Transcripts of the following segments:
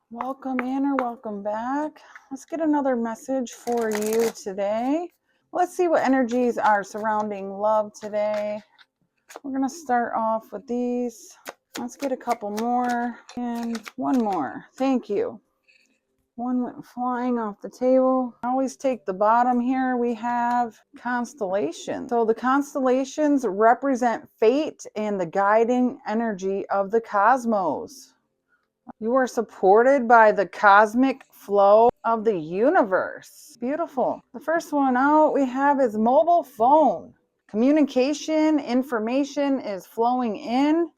Welcome in or welcome back. Let's get another message for you today. Let's see what energies are surrounding love today. We're going to start off with these. Let's get a couple more and one more. Thank you. One went flying off the table. I always take the bottom here. We have constellations. So the constellations represent fate and the guiding energy of the cosmos. You are supported by the cosmic flow of the universe. Beautiful. The first one out we have is mobile phone. Communication, information is flowing in.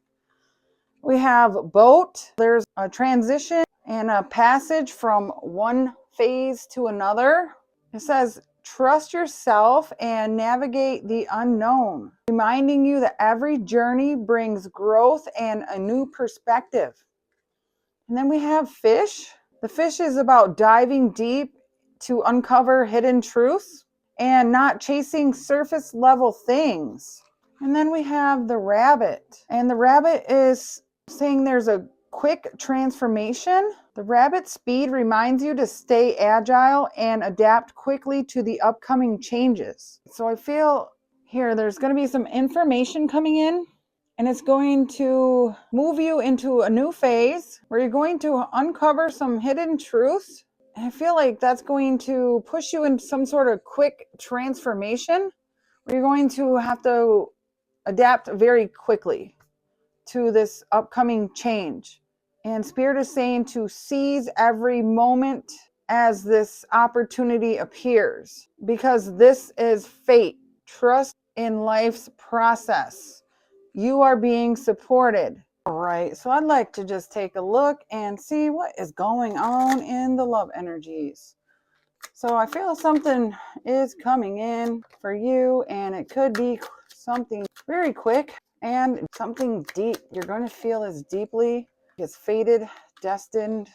We have boat. There's a transition and a passage from one phase to another. It says, trust yourself and navigate the unknown, reminding you that every journey brings growth and a new perspective. And then we have fish. The fish is about diving deep to uncover hidden truths and not chasing surface level things. And then we have the rabbit. And the rabbit is saying there's a quick transformation. The rabbit speed reminds you to stay agile and adapt quickly to the upcoming changes. So I feel here there's going to be some information coming in, and it's going to move you into a new phase where you're going to uncover some hidden truths. And I feel like that's going to push you into some sort of quick transformation where you're going to have to adapt very quickly to this upcoming change. And Spirit is saying to seize every moment as this opportunity appears, because this is fate. Trust in life's process. You are being supported. All right, so I'd like to just take a look and see what is going on in the love energies. So I feel something is coming in for you, and it could be something very quick and something deep. You're going to feel as deeply. It's fated, destined.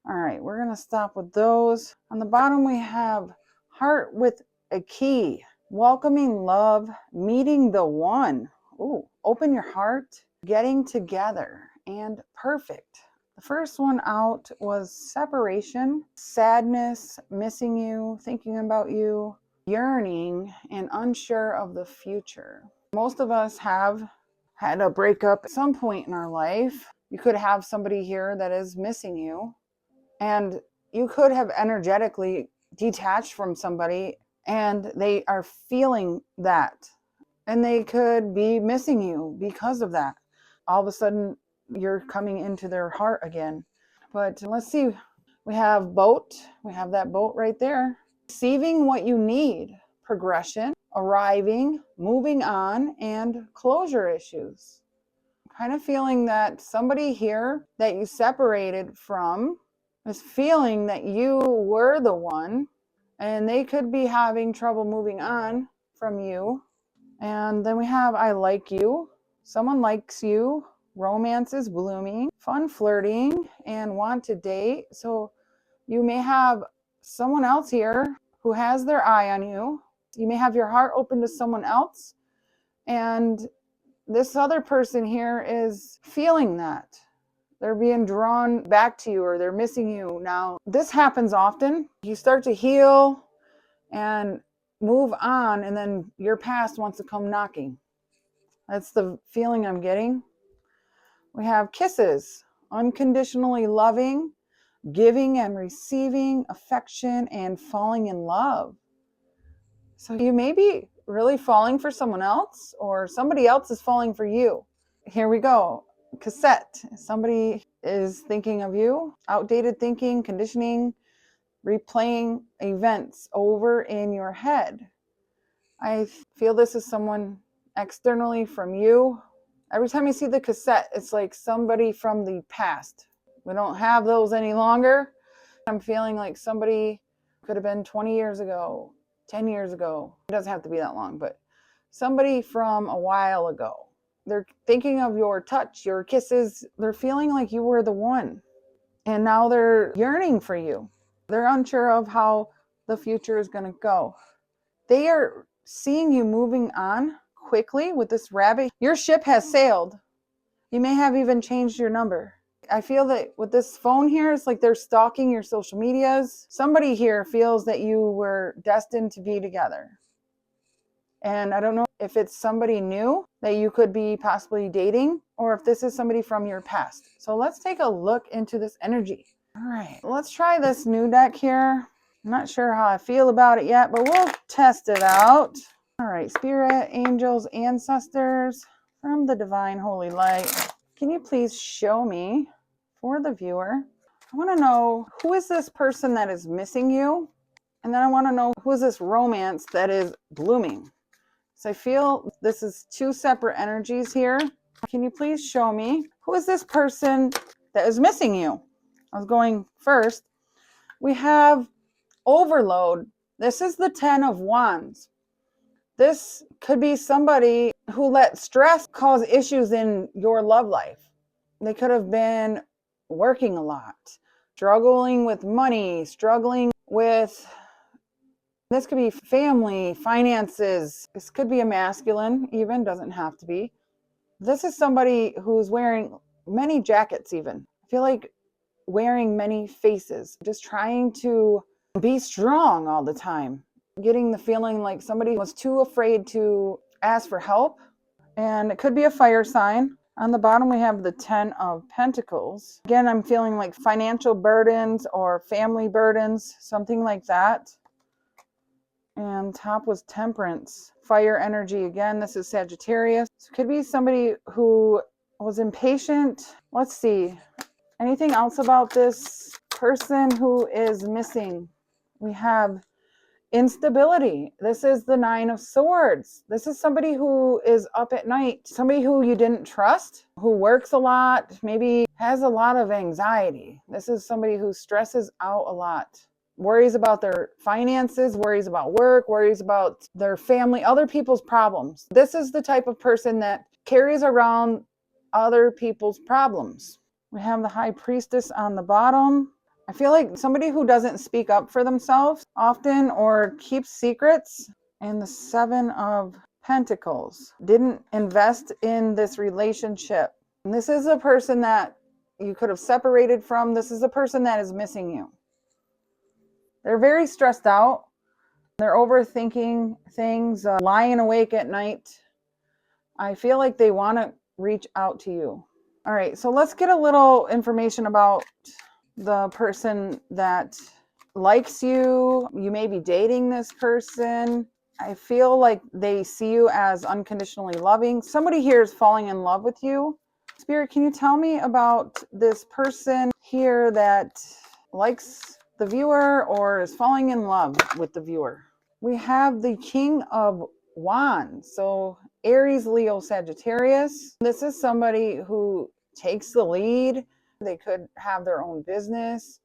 All right, we're going to stop with those. On the bottom, we have heart with a key. Welcoming love, meeting the one. Ooh, open your heart, getting together, and perfect. The first one out was separation, sadness, missing you, thinking about you, yearning, and unsure of the future. Most of us have had a breakup at some point in our life. You could have somebody here that is missing you, and you could have energetically detached from somebody, and they are feeling that, and they could be missing you because of that. All of a sudden, you're coming into their heart again. But let's see. We have boat. We have that boat right there. Receiving what you need. Progression, arriving, moving on, and closure issues. Kind of feeling that somebody here that you separated from is feeling that you were the one, and they could be having trouble moving on from you. And then we have I like you. Someone likes you. Romance is blooming. Fun flirting and want to date. So you may have someone else here who has their eye on you. You may have your heart open to someone else. And this other person here is feeling that. They're being drawn back to you, or they're missing you. Now, this happens often. You start to heal and move on, and then your past wants to come knocking. That's the feeling I'm getting. We have kisses, unconditionally loving, giving and receiving affection, and falling in love. So you may be really falling for someone else, or somebody else is falling for you. Here we go. Cassette. Somebody is thinking of you. Outdated thinking, conditioning, replaying events over in your head. I feel this is someone externally from you. Every time you see the cassette, it's like somebody from the past. We don't have those any longer. I'm feeling like somebody could have been 20 years ago, 10 years ago. It doesn't have to be that long, but somebody from a while ago. They're thinking of your touch, your kisses. They're feeling like you were the one. And now they're yearning for you. They're unsure of how the future is going to go. They are seeing you moving on quickly with this rabbit. Your ship has sailed. You may have even changed your number. I feel that with this phone here, it's like they're stalking your social medias. Somebody here feels that you were destined to be together. And I don't know if it's somebody new that you could be possibly dating, or if this is somebody from your past. So let's take a look into this energy. All right, let's try this new deck here. I'm not sure how I feel about it yet, but we'll test it out. All right, Spirit, Angels, Ancestors, from the Divine Holy Light, can you please show me, for the viewer, I want to know, who is this person that is missing you? And then I want to know, who is this romance that is blooming? So I feel this is two separate energies here. Can you please show me, who is this person that is missing you? I was going first. We have overload. This is the 10 of Wands. This could be somebody who let stress cause issues in your love life. They could have been working a lot, struggling with money, struggling with, this could be family, finances. This could be a masculine even, doesn't have to be. This is somebody who's wearing many jackets even. I feel like wearing many faces, just trying to be strong all the time. Getting the feeling like somebody was too afraid to ask for help. And it could be a fire sign. On the bottom, we have the 10 of Pentacles. Again, I'm feeling like financial burdens or family burdens, something like that. And top was Temperance. Fire energy again. This is Sagittarius. So it could be somebody who was impatient. Let's see. Anything else about this person who is missing? We have instability. This is the 9 of Swords. This is somebody who is up at night, somebody who you didn't trust, who works a lot, maybe has a lot of anxiety. This is somebody who stresses out a lot, worries about their finances, worries about work, worries about their family, other people's problems. This is the type of person that carries around other people's problems. We have the High Priestess on the bottom. I feel like somebody who doesn't speak up for themselves often or keeps secrets. And the 7 of Pentacles. Didn't invest in this relationship. And this is a person that you could have separated from. This is a person that is missing you. They're very stressed out. They're overthinking things, lying awake at night. I feel like they want to reach out to you. All right, so let's get a little information about the person that likes you. You may be dating this person. I feel like they see you as unconditionally loving. Somebody here is falling in love with you. Spirit, can you tell me about this person here that likes the viewer or is falling in love with the viewer? We have the King of Wands. So Aries, Leo, Sagittarius. This is somebody who takes the lead. They could have their own business.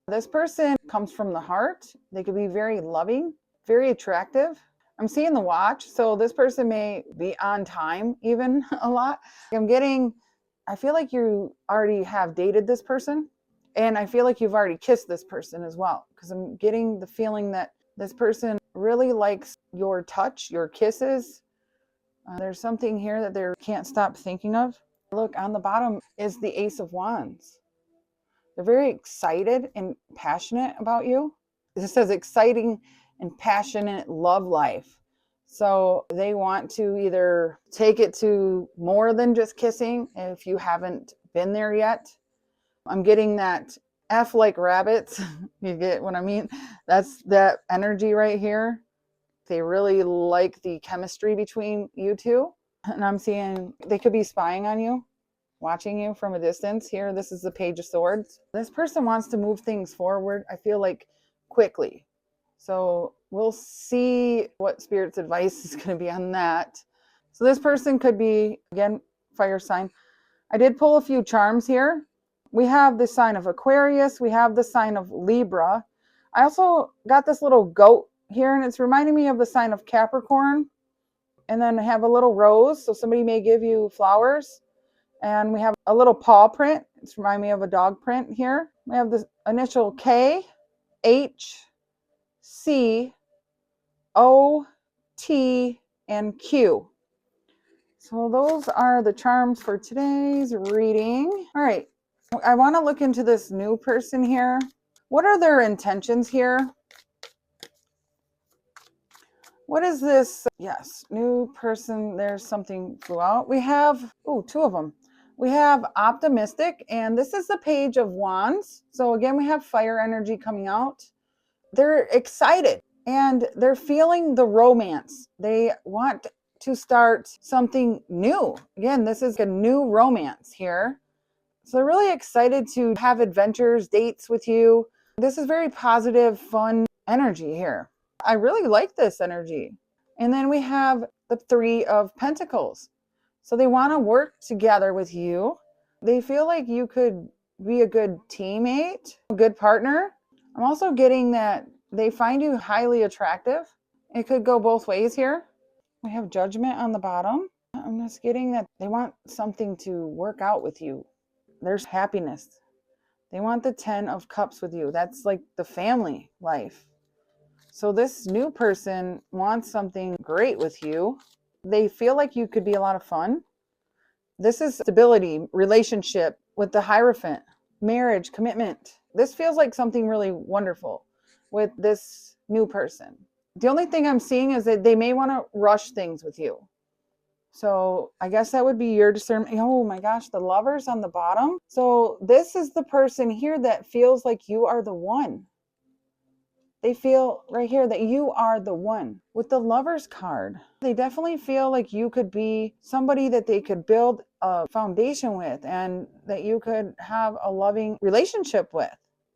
This person comes from the heart. They could be very loving, very attractive. I'm seeing the watch, so this person may be on time even a lot. I feel like you already have dated this person, and I feel like you've already kissed this person as well, because I'm getting the feeling that this person really likes your touch, your kisses. There's something here that they can't stop thinking of. Look, on the bottom is the Ace of Wands. They're very excited and passionate about you. This says exciting and passionate love life. So they want to either take it to more than just kissing if you haven't been there yet. I'm getting that F like rabbits. You get what I mean? That's that energy right here. They really like the chemistry between you two. And I'm seeing they could be spying on you, watching you from a distance. Here, this is the Page of Swords. This person wants to move things forward, I feel like, quickly. So we'll see what Spirit's advice is going to be on that. So this person could be, again, fire sign. I did pull a few charms here. We have the sign of Aquarius. We have the sign of Libra. I also got this little goat here, and it's reminding me of the sign of Capricorn. And then I have a little rose, so somebody may give you flowers. And we have a little paw print. It's reminding me of a dog print here. We have the initial K, H, C, O, T, and Q. So those are the charms for today's reading. All right. I want to look into this new person here. What are their intentions here? What is this? Yes, new person. There's something flew out. We have, oh, two of them. We have optimistic, and this is the Page of Wands. So again, we have fire energy coming out. They're excited and they're feeling the romance. They want to start something new. Again, this is a new romance here. So they're really excited to have adventures, dates with you. This is very positive, fun energy here. I really like this energy. And then we have the Three of Pentacles. So they want to work together with you. They feel like you could be a good teammate, a good partner. I'm also getting that they find you highly attractive. It could go both ways here. We have Judgment on the bottom. I'm just getting that they want something to work out with you. There's happiness. They want the 10 of Cups with you. That's like the family life. So this new person wants something great with you. They feel like you could be a lot of fun. This is stability, relationship with the Hierophant, marriage, commitment. This feels like something really wonderful with this new person. The only thing I'm seeing is that they may want to rush things with you. So I guess that would be your discernment. Oh my gosh, the Lovers on the bottom. So this is the person here that feels like you are the one. They feel right here that you are the one. With the Lovers card, they definitely feel like you could be somebody that they could build a foundation with and that you could have a loving relationship with.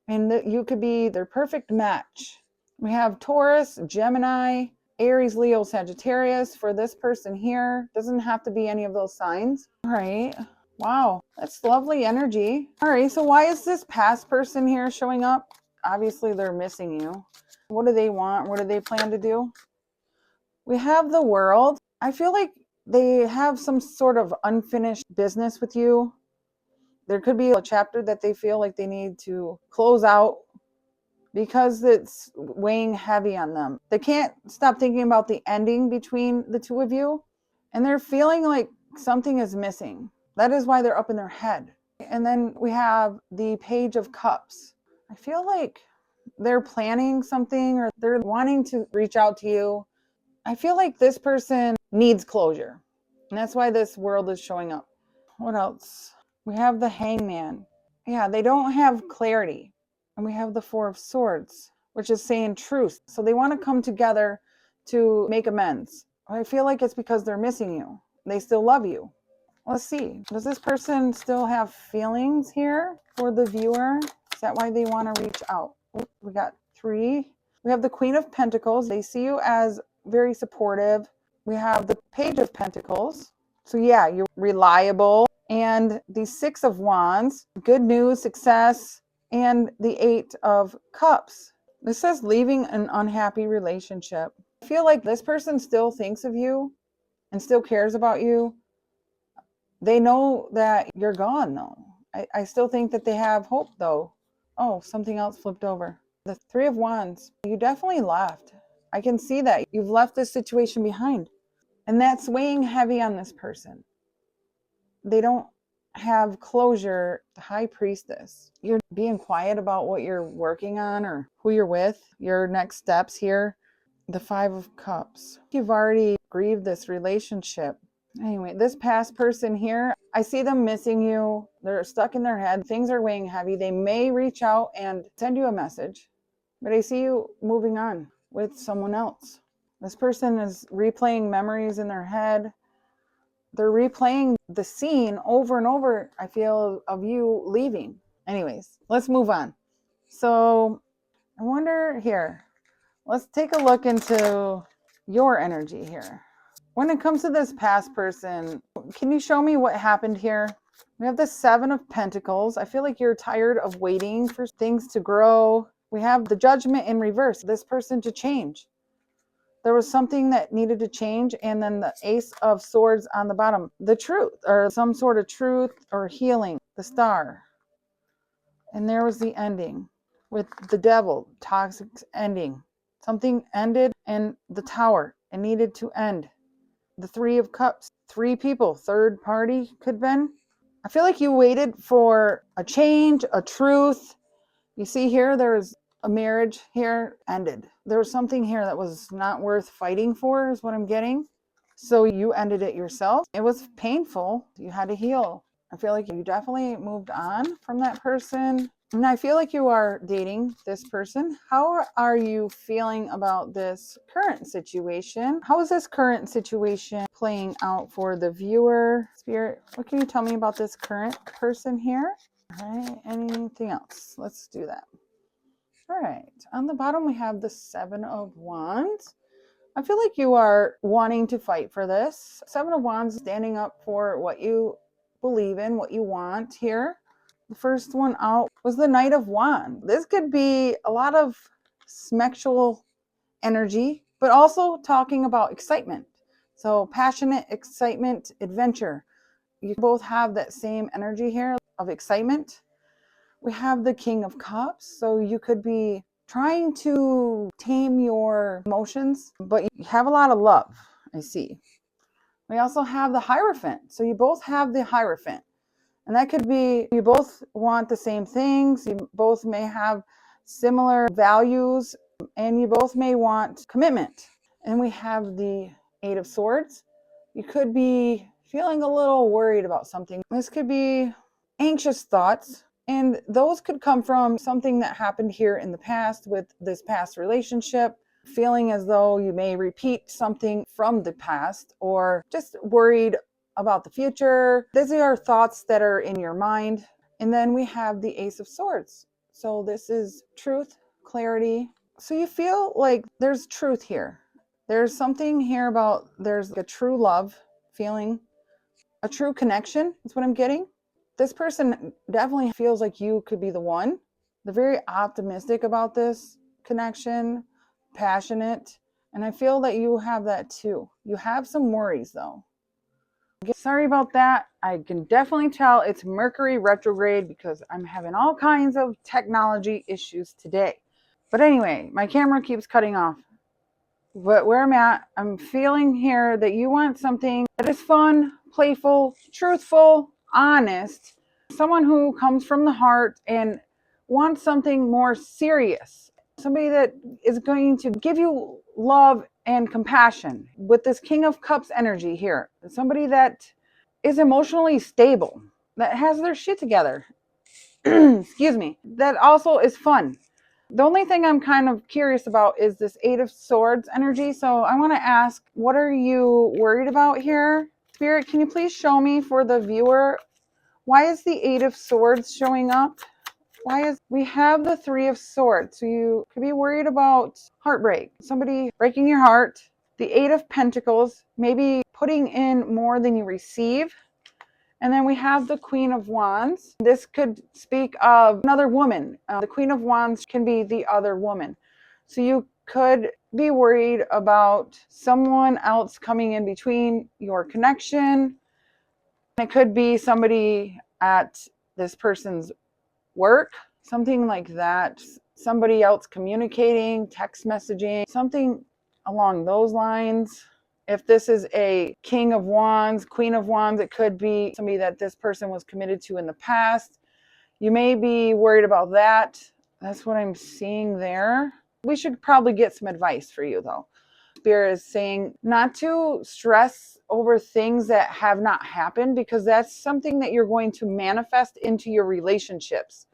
And that you could be their perfect match. We have Taurus, Gemini, Aries, Leo, Sagittarius for this person here. Doesn't have to be any of those signs. All right. Wow. That's lovely energy. All right. So why is this past person here showing up? Obviously, they're missing you. What do they want? What do they plan to do? We have the World. I feel like they have some sort of unfinished business with you. There could be a chapter that they feel like they need to close out because it's weighing heavy on them. They can't stop thinking about the ending between the two of you, and they're feeling like something is missing. That is why they're up in their head. And then we have the Page of Cups. I feel like they're planning something or they're wanting to reach out to you. I feel like this person needs closure, and that's why this World is showing up. What else? We have the Hangman. Yeah, they don't have clarity. And we have the Four of Swords, which is saying truce. So they want to come together to make amends. I feel like it's because they're missing you. They still love you. Let's see. Does this person still have feelings here for the viewer? Is that why they want to reach out? We got 3. We have the Queen of Pentacles. They see you as very supportive. We have the Page of Pentacles. So yeah, you're reliable. And the 6 of Wands, good news, success, and the 8 of Cups. This says leaving an unhappy relationship. I feel like this person still thinks of you and still cares about you. They know that you're gone, though. I still think that they have hope, though. Oh, something else flipped over. The 3 of Wands. You definitely left. I can see that. You've left this situation behind. And that's weighing heavy on this person. They don't have closure. The High Priestess. You're being quiet about what you're working on or who you're with, your next steps here. The 5 of Cups. You've already grieved this relationship. Anyway, this past person here, I see them missing you. They're stuck in their head. Things are weighing heavy. They may reach out and send you a message, but I see you moving on with someone else. This person is replaying memories in their head. They're replaying the scene over and over, I feel, of you leaving. Anyways, let's move on. So I wonder here, let's take a look into your energy here. When it comes to this past person, can you show me what happened here? We have the 7 of Pentacles. I feel like you're tired of waiting for things to grow. We have the Judgment in reverse, this person to change. There was something that needed to change, and then the Ace of Swords on the bottom. The truth, or some sort of truth or healing, the Star. And there was the ending with the Devil, toxic ending. Something ended, and the Tower, it needed to end. The 3 of Cups, 3 people, third party could have been. I feel like you waited for a change, a truth. You see here, there's a marriage here ended. There was something here that was not worth fighting for, is what I'm getting. So you ended it yourself. It was painful. You had to heal. I feel like you definitely moved on from that person. And I feel like you are dating this person. How are you feeling about this current situation? How is this current situation playing out for the viewer? Spirit, what can you tell me about this current person here? All right, anything else? Let's do that. All right, on the bottom we have the Seven of Wands. I feel like you are wanting to fight for this. Seven of Wands, standing up for what you believe in, what you want here. The first one out was the Knight of Wands. This could be a lot of sexual energy, but also talking about excitement. So passionate, excitement, adventure. You both have that same energy here of excitement. We have the King of Cups. So you could be trying to tame your emotions, but you have a lot of love, I see. We also have the Hierophant. So you both have the Hierophant. And that could be you both want the same things. You both may have similar values, and you both may want commitment. And we have the Eight of Swords. You could be feeling a little worried about something. This could be anxious thoughts, and those could come from something that happened here in the past with this past relationship, feeling as though you may repeat something from the past, or just worried about the future. These are thoughts that are in your mind. And then we have the Ace of Swords. So this is truth, clarity. So you feel like there's truth here. There's something here about there's a true love feeling, a true connection is what I'm getting. This person definitely feels like you could be the one. They're very optimistic about this connection, passionate, and I feel that you have that too. You have some worries though. Sorry about that. I can definitely tell it's Mercury retrograde because I'm having all kinds of technology issues today. But anyway, my camera keeps cutting off. But where I'm at, I'm feeling here that you want something that is fun, playful, truthful, honest. Someone who comes from the heart and wants something more serious. Somebody that is going to give you love and compassion with this King of Cups energy here. Somebody that is emotionally stable, that has their shit together. Excuse me. That also is fun. The only thing I'm kind of curious about is this Eight of Swords energy. So I want to ask, what are you worried about here? Spirit, can you please show me for the viewer, why is the Eight of Swords showing up? We have the Three of Swords. So you could be worried about heartbreak, somebody breaking your heart. The Eight of Pentacles, maybe putting in more than you receive. And then we have the Queen of Wands. This could speak of another woman. The Queen of Wands can be the other woman. So you could be worried about someone else coming in between your connection. It could be somebody at this person's work, something like that. Somebody else communicating, text messaging, something along those lines. If this is a King of Wands, Queen of Wands, it could be somebody that this person was committed to in the past. You may be worried about that. That's what I'm seeing there. We should probably get some advice for you though. Spirit is saying not to stress over things that have not happened, because that's something that you're going to manifest into your relationships.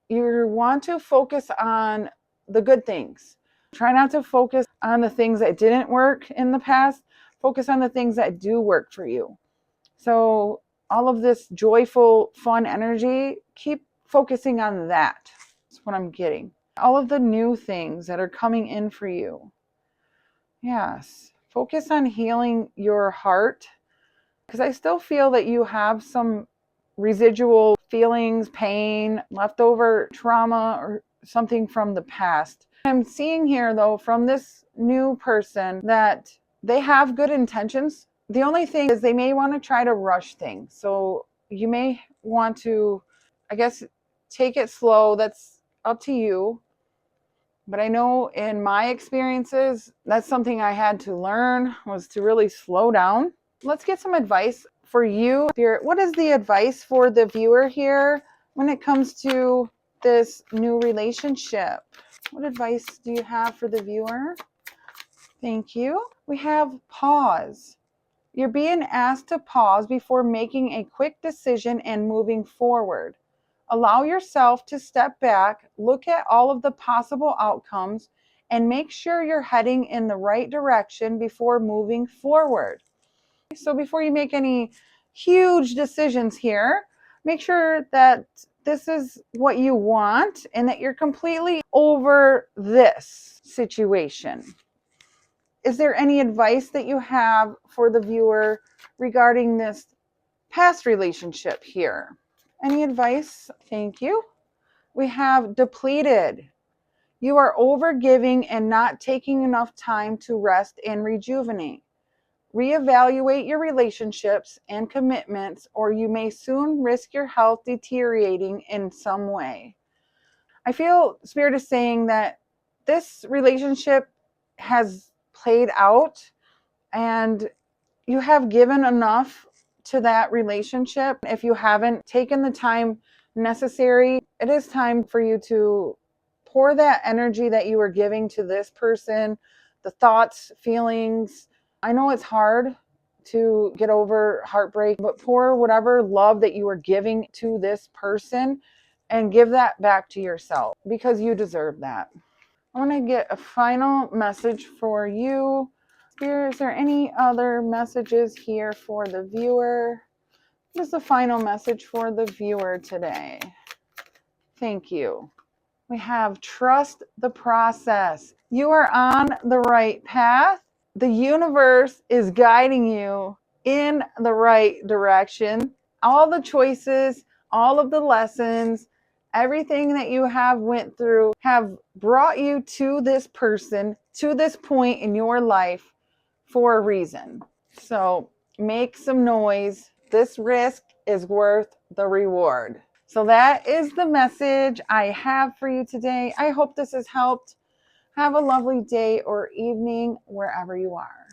You want to focus on the good things. Try not to focus on the things that didn't work in the past. Focus on the things that do work for you. So all of this joyful, fun energy, keep focusing on that. That's what I'm getting. All of the new things that are coming in for you. Yes. Focus on healing your heart, because I still feel that you have some residual feelings, pain, leftover trauma, or something from the past. I'm seeing here, though, from this new person that they have good intentions. The only thing is they may want to try to rush things. So you may want to, I guess, take it slow. That's up to you. But I know in my experiences, that's something I had to learn, was to really slow down. Let's get some advice for you, Spirit, what is the advice for the viewer here when it comes to this new relationship? What advice do you have for the viewer? Thank you. We have pause. You're being asked to pause before making a quick decision and moving forward. Allow yourself to step back, look at all of the possible outcomes, and make sure you're heading in the right direction before moving forward. So before you make any huge decisions here, make sure that this is what you want and that you're completely over this situation. Is there any advice that you have for the viewer regarding this past relationship here? Any advice? Thank you. We have depleted. You are overgiving and not taking enough time to rest and rejuvenate. Reevaluate your relationships and commitments, or you may soon risk your health deteriorating in some way. I feel Spirit is saying that this relationship has played out and you have given enough to that relationship. If you haven't taken the time necessary, it is time for you to pour that energy that you were giving to this person, the thoughts, feelings. I know it's hard to get over heartbreak, but pour whatever love that you were giving to this person and give that back to yourself because you deserve that. I want to get a final message for you. Spirit, is there any other messages here for the viewer? Just a final message for the viewer today. Thank you. We have trust the process. You are on the right path. The universe is guiding you in the right direction. All the choices, all of the lessons, everything that you have went through have brought you to this person, to this point in your life for a reason. So make some noise. This risk is worth the reward. So that is the message I have for you today. I hope this has helped. Have a lovely day or evening wherever you are.